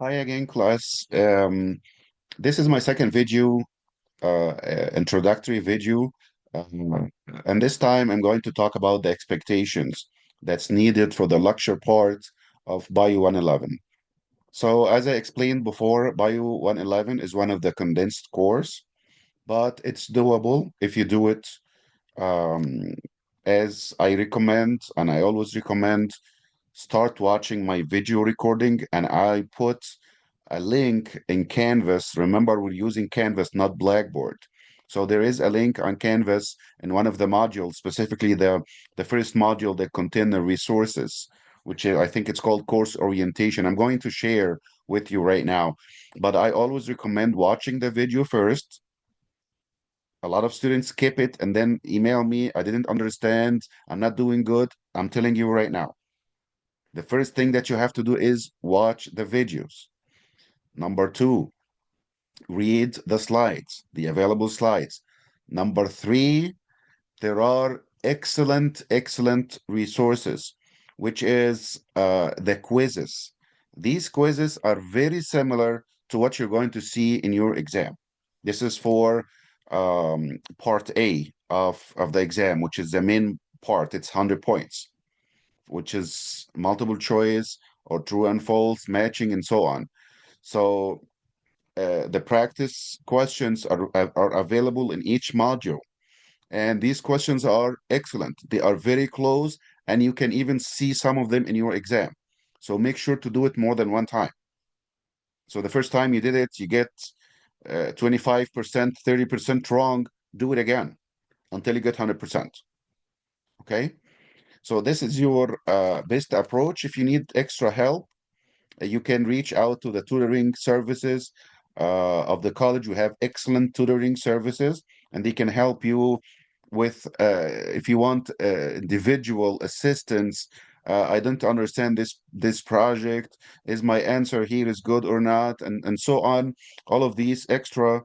Hi again, class. This is my second video, introductory video. And this time I'm going to talk about the expectations that's needed for the lecture part of BIO 111. So as I explained before, BIO 111 is one of the condensed course, but it's doable if you do it um, as I recommend, and I always recommend start watching my video recording, and I put a link in Canvas. Remember, we're using Canvas, not Blackboard. So there is a link on Canvas in one of the modules, specifically the first module that contain the resources, which I think it's called course orientation. I'm going to share with you right now, but I always recommend watching the video first. A lot of students skip it and then email me, I didn't understand, I'm not doing good. I'm telling you right now, the first thing that you have to do is watch the videos. Number two, read the slides, the available slides. Number three, there are excellent resources, which is the quizzes. These quizzes are very similar to what you're going to see in your exam. This is for part A of the exam, which is the main part. It's 100 points, which is multiple choice or true and false, matching, and so on. So the practice questions are available in each module. And these questions are excellent. They are very close, and you can even see some of them in your exam. So make sure to do it more than one time. So the first time you did it, you get 25%, 30% wrong. Do it again until you get 100%. Okay? So this is your best approach. If you need extra help, you can reach out to the tutoring services of the college. We have excellent tutoring services, and they can help you with if you want individual assistance. I don't understand this project. Is my answer here is good or not, and so on. All of these extra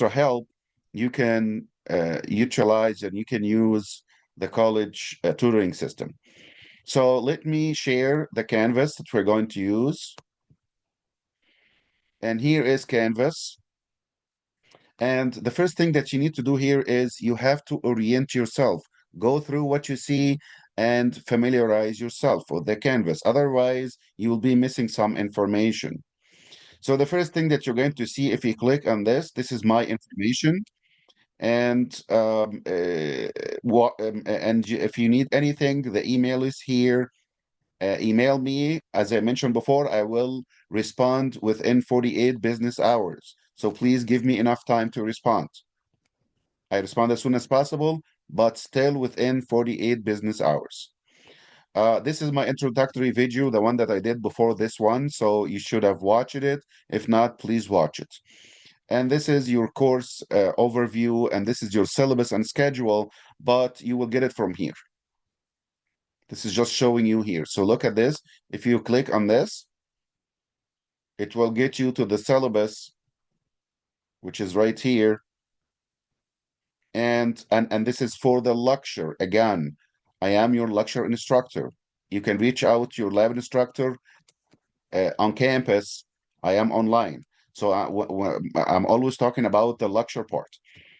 help you can utilize, and you can use the college tutoring system. So let me share the canvas that we're going to use. And here is Canvas. And the first thing that you need to do here is you have to orient yourself. Go through what you see and familiarize yourself with the canvas. Otherwise, you will be missing some information. So the first thing that you're going to see if you click on this is my information. And if you need anything, the email is here. Email me. As I mentioned before, I will respond within 48 business hours. So please give me enough time to respond. I respond as soon as possible, but still within 48 business hours. This is my introductory video, the one that I did before this one. So you should have watched it. If not, please watch it. And this is your course overview, and this is your syllabus and schedule, but you will get it from here. This is just showing you here. So look at this. If you click on this, it will get you to the syllabus, which is right here. And this is for the lecture. Again, I am your lecture instructor. You can reach out to your lab instructor on campus. I am online. So I'm always talking about the lecture part.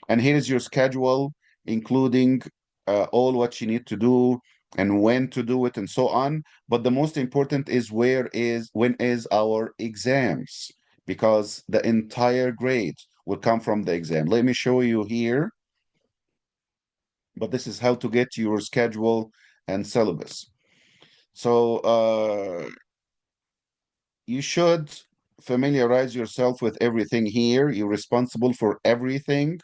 And here is your schedule, including all what you need to do and when to do it and so on. But the most important is when is our exams, because the entire grade will come from the exam. Let me show you here, but this is how to get your schedule and syllabus. So you should familiarize yourself with everything here. You're responsible for everything,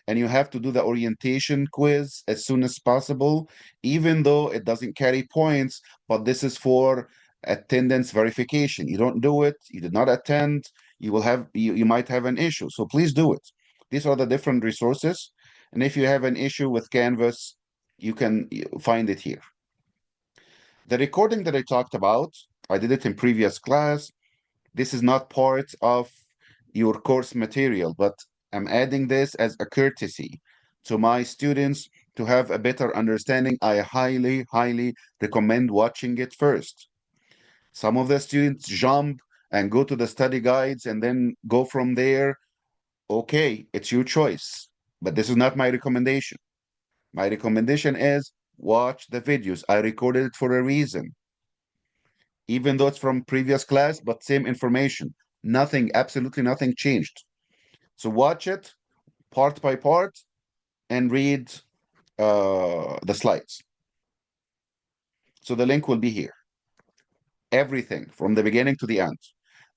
and you have to do the orientation quiz as soon as possible, even though it doesn't carry points, but this is for attendance verification. You don't do it, you did not attend, you might have an issue. So please do it. These are the different resources. And if you have an issue with Canvas, you can find it here. The recording that I talked about, I did it in previous class. This is not part of your course material, but I'm adding this as a courtesy to my students to have a better understanding. I highly recommend watching it first. Some of the students jump and go to the study guides and then go from there. Okay, it's your choice, but this is not my recommendation. My recommendation is watch the videos. I recorded it for a reason, even though it's from previous class, but same information. Nothing, absolutely nothing changed. So watch it part by part and read the slides. So the link will be here. Everything from the beginning to the end,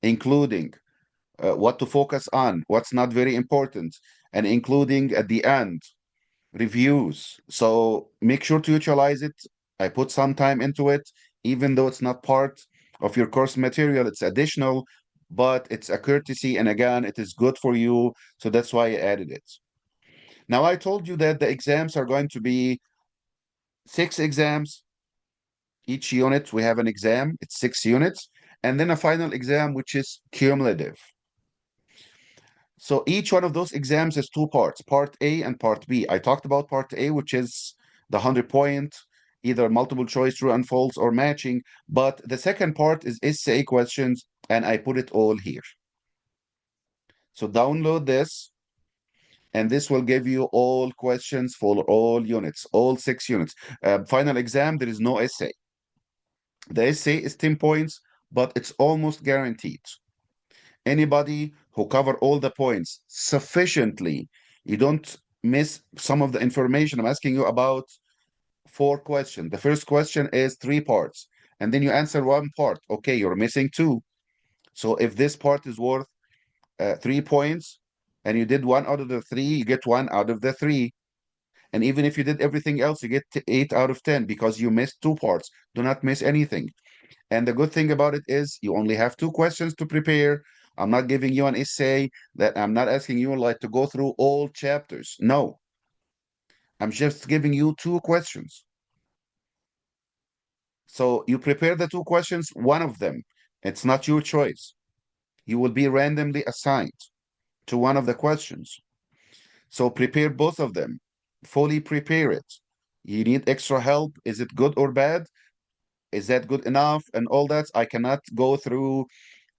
including what to focus on, what's not very important, and including at the end reviews. So make sure to utilize it. I put some time into it, even though it's not part of your course material, it's additional, but it's a courtesy. And again, it is good for you. So that's why I added it. Now, I told you that the exams are going to be 6 exams. Each unit, we have an exam, it's 6 units, and then a final exam, which is cumulative. So each one of those exams is 2 parts, part A and part B. I talked about part A, which is the 100-point, either multiple choice, true and false, or matching. But the second part is essay questions, and I put it all here. So download this, and this will give you all questions for all units, all 6 units. Final exam, there is no essay. The essay is 10 points, but it's almost guaranteed. Anybody who cover all the points sufficiently, you don't miss some of the information. I'm asking you about 4 questions. The first question is 3 parts, and then you answer 1 part. Okay, you're missing 2. So if this part is worth 3 points, and you did 1 out of the 3, you get 1 out of the 3. And even if you did everything else, you get 8 out of 10 because you missed 2 parts. Do not miss anything. And the good thing about it is you only have 2 questions to prepare. I'm not giving you an essay that I'm not asking you like to go through all chapters. No, I'm just giving you 2 questions. So you prepare the 2 questions, one of them. It's not your choice. You will be randomly assigned to one of the questions. So prepare both of them. Fully prepare it. You need extra help. Is it good or bad? Is that good enough? And all that. I cannot go through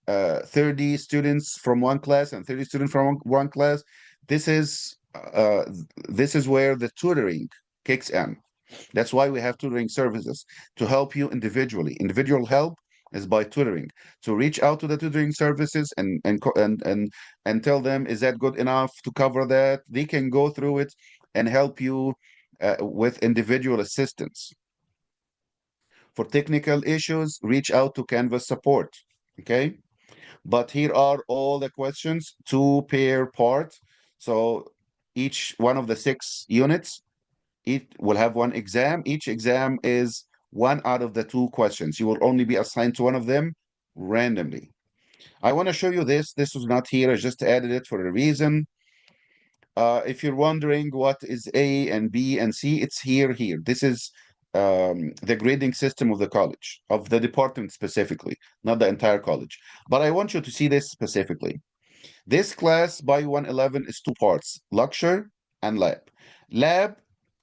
30 students from one class and 30 students from one class. This is uh, this is where the tutoring kicks in. That's why we have tutoring services to help you individually. Individual help is by tutoring. So reach out to the tutoring services and tell them, is that good enough to cover that? They can go through it and help you with individual assistance. For technical issues, reach out to Canvas support. Okay. But here are all the questions, 2 pair part. So each one of the 6 units, it will have one exam. Each exam is 1 out of the 2 questions. You will only be assigned to one of them randomly. I want to show you this. This was not here. I just added it for a reason. If you're wondering what is A and B and C, it's here. This is the grading system of the college, of the department specifically, not the entire college. But I want you to see this specifically. This class BIO111 is 2 parts, lecture and lab. Lab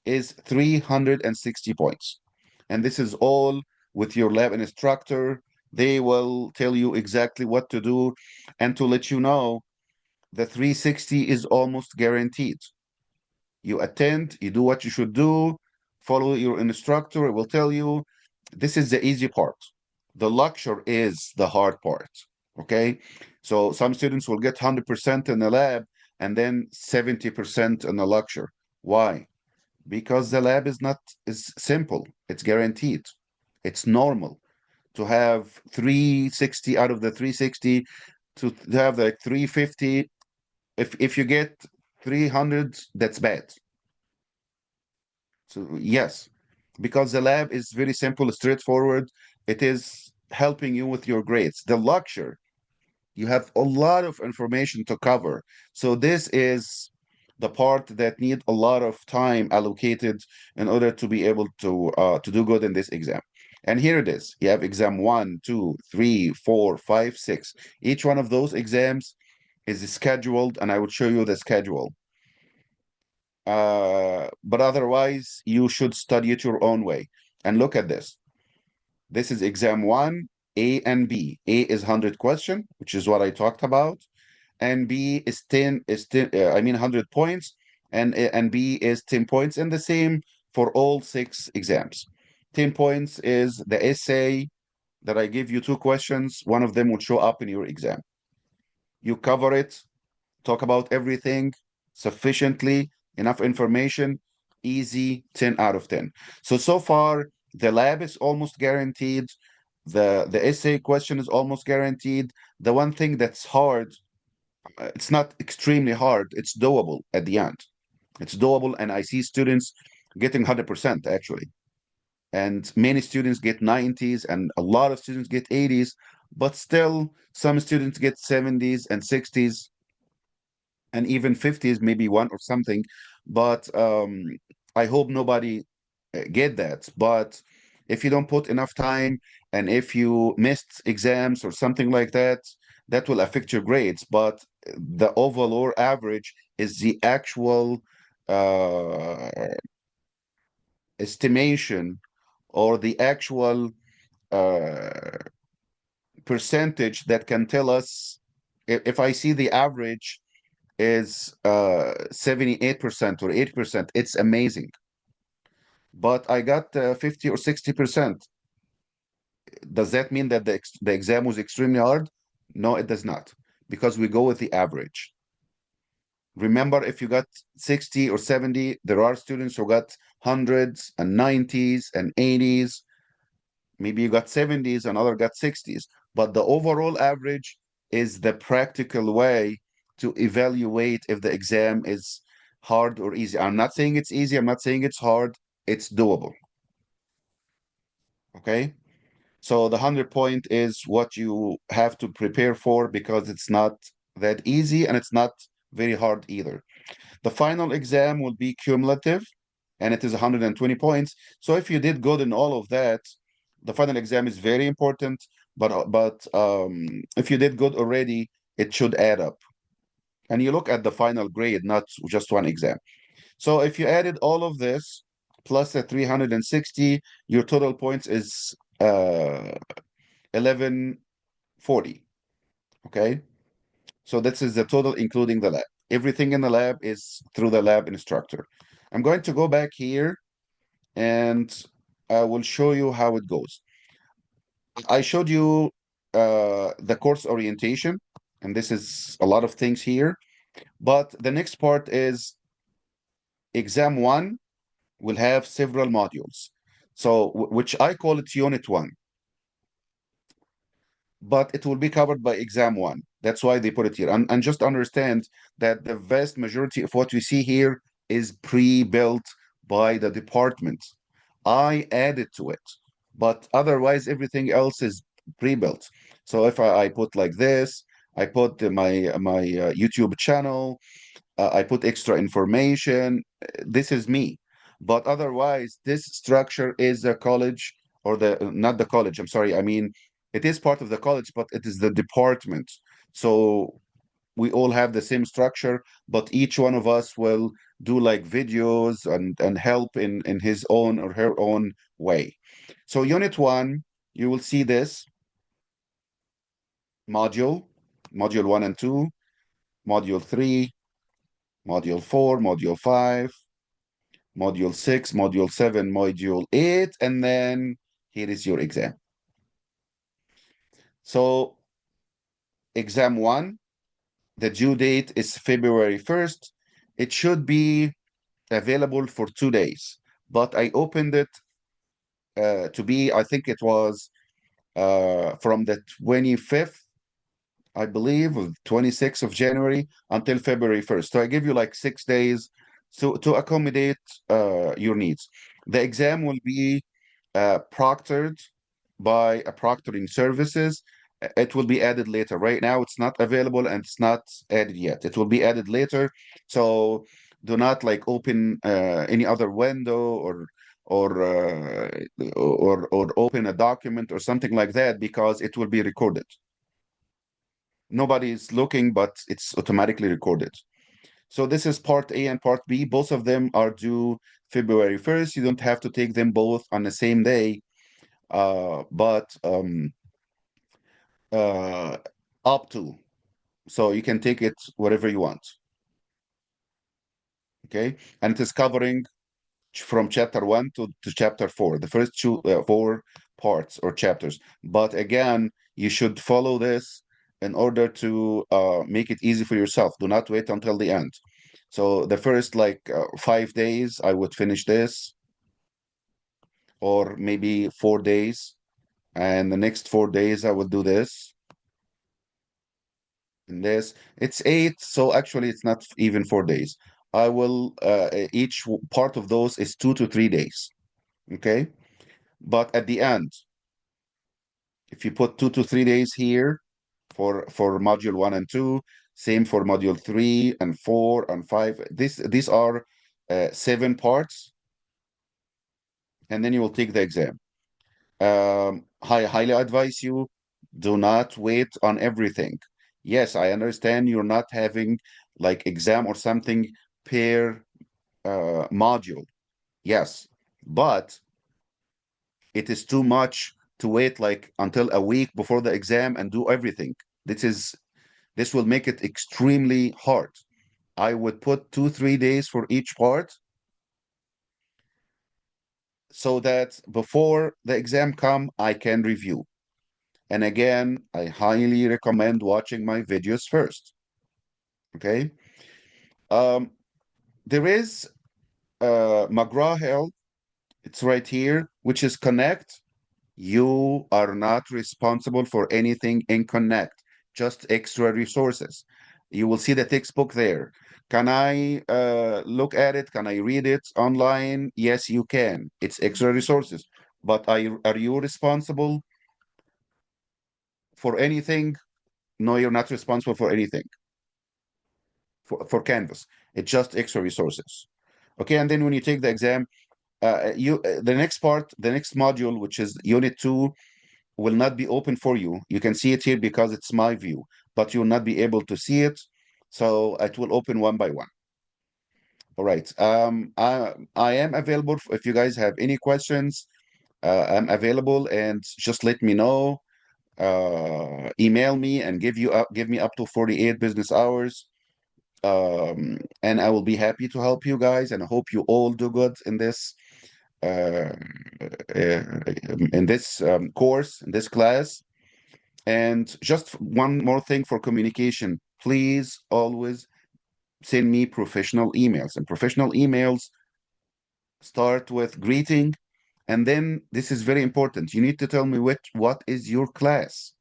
is 360 points. And this is all with your lab instructor. They will tell you exactly what to do. And to let you know, the 360 is almost guaranteed. You attend, you do what you should do, follow your instructor, it will tell you. This is the easy part. The lecture is the hard part. Okay. So some students will get 100% in the lab and then 70% in the lecture. Why? Because the lab is simple. It's guaranteed. It's normal to have 360 out of the 360, to have like 350. If you get 300, that's bad. So yes, because the lab is very simple, straightforward. It is helping you with your grades. The lecture, you have a lot of information to cover. So this is the part that need a lot of time allocated in order to be able to do good in this exam. And here it is. You have exam 1, 2, 3, 4, 5, 6. Each one of those exams is scheduled, and I would show you the schedule. But otherwise, you should study it your own way. And look at this. This is exam 1, A and B. A is 100 question, which is what I talked about, and B is 10 I mean 100 points, and B is 10 points, and the same for all 6 exams. 10 points is the essay that I give you 2 questions, one of them will show up in your exam. You cover it, talk about everything sufficiently, enough information, easy, 10 out of 10. So far, the lab is almost guaranteed. The essay question is almost guaranteed. The one thing that's hard, it's not extremely hard, it's doable at the end. It's doable, and I see students getting 100% actually. And many students get 90s, and a lot of students get 80s, but still, some students get 70s and 60s and even 50s, maybe one or something. But I hope nobody get that. But if you don't put enough time, and if you missed exams or something like that, that will affect your grades. But the overall average is the actual uh, estimation, or the actual uh, percentage that can tell us, if I see the average is 78% or 80%, it's amazing. But I got 50 or 60%. Does that mean that the exam was extremely hard? No, it does not, because we go with the average. Remember, if you got 60 or 70, there are students who got hundreds and 90s and 80s. Maybe you got 70s, another got 60s. But the overall average is the practical way to evaluate if the exam is hard or easy. I'm not saying it's easy, I'm not saying it's hard, it's doable. Okay? So the 100 point is what you have to prepare for, because it's not that easy and it's not very hard either. The final exam will be cumulative, and it is 120 points. So if you did good in all of that, the final exam is very important. But if you did good already, it should add up. And you look at the final grade, not just one exam. So if you added all of this plus the 360, your total points is 1140. Okay. So this is the total, including the lab. Everything in the lab is through the lab instructor. I'm going to go back here, and I will show you how it goes. I showed you the course orientation, and this is a lot of things here. But the next part is exam one will have several modules. So, which I call it unit one, but it will be covered by exam one. That's why they put it here. And just understand that the vast majority of what we see here is pre-built by the department. I added to it, but otherwise everything else is pre-built. So if I put like this, I put my YouTube channel, I put extra information. This is me. But otherwise, this structure is the college, or the not the college, I'm sorry. I mean, it is part of the college, but it is the department. So we all have the same structure, but each one of us will do like videos and help in his own or her own way. So unit one, you will see this module, module one and two, module three, module four, module five, module 6, module 7, module 8, and then here is your exam. So exam 1, the due date is February 1st. It should be available for 2 days, but I opened it to be, I think it was from the 25th, I believe, of 26th of January until February 1st. So I give you like 6 days to accommodate your needs. The exam will be proctored by a proctoring services. It will be added later. Right now, it's not available and it's not added yet. It will be added later. So do not like open any other window, or or open a document or something like that, because it will be recorded. Nobody is looking, but it's automatically recorded. So this is part A and part B. Both of them are due February 1st. You don't have to take them both on the same day. But uh, up to. So you can take it whatever you want. Okay. And it is covering from chapter one to chapter four, the first four parts or chapters. But again, you should follow this in order to make it easy for yourself. Do not wait until the end. So the first 5 days, I would finish this, or maybe 4 days. And the next 4 days, I will do this and this. It's eight, so actually, it's not even 4 days. I will, each part of those is 2 to 3 days. Okay. But at the end, if you put 2 to 3 days here for module one and two, same for module three and four and five. These are 7 parts, and then you will take the exam. I highly advise you, do not wait on everything. Yes, I understand you're not having like exam or something per module. Yes, but it is too much to wait like until a week before the exam and do everything. This will make it extremely hard. I would put 2 3 days for each part so that before the exam come I can review. And again, I highly recommend watching my videos first. Okay. Um, there is McGraw-Hill, it's right here, which is Connect. You are not responsible for anything in Connect, just extra resources. You will see the textbook there. Can I look at it? Can I read it online? Yes, you can. It's extra resources. But are you responsible for anything? No, you're not responsible for anything for Canvas. It's just extra resources. Okay, and then when you take the exam, the next part, the next module, which is Unit 2, will not be open for you. You can see it here because it's my view, but you'll not be able to see it. So it will open one by one. All right. I am available if you guys have any questions. I'm available, and just let me know. Email me and give me up to 48 business hours. And I will be happy to help you guys, and I hope you all do good uh, in this course, in this class. And just one more thing for communication, please always send me professional emails. And professional emails start with greeting. And then this is very important. You need to tell me what is your class.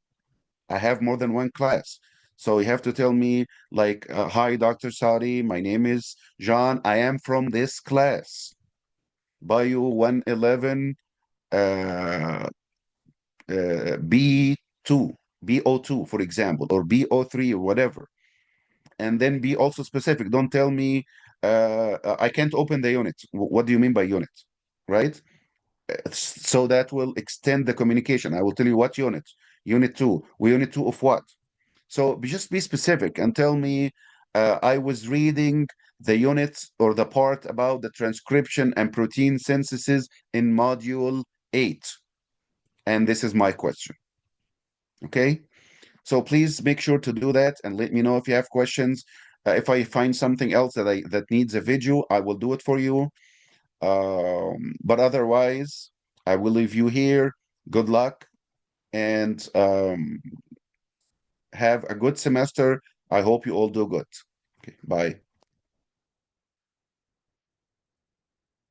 I have more than one class. So you have to tell me like, hi, Dr. Saudi, my name is John. I am from this class, BIO111, uh, B2, BO2, for example, or BO3 or whatever. And then be also specific. Don't tell me I can't open the unit. What do you mean by unit? Right? So that will extend the communication. I will tell you what unit. Unit 2. Unit 2 of what? So just be specific and tell me I was reading the unit or the part about the transcription and protein synthesis in module 8. And this is my question. Okay? So please make sure to do that and let me know if you have questions. If I find something else that needs a video, I will do it for you. But otherwise, I will leave you here. Good luck and have a good semester. I hope you all do good. Okay, bye.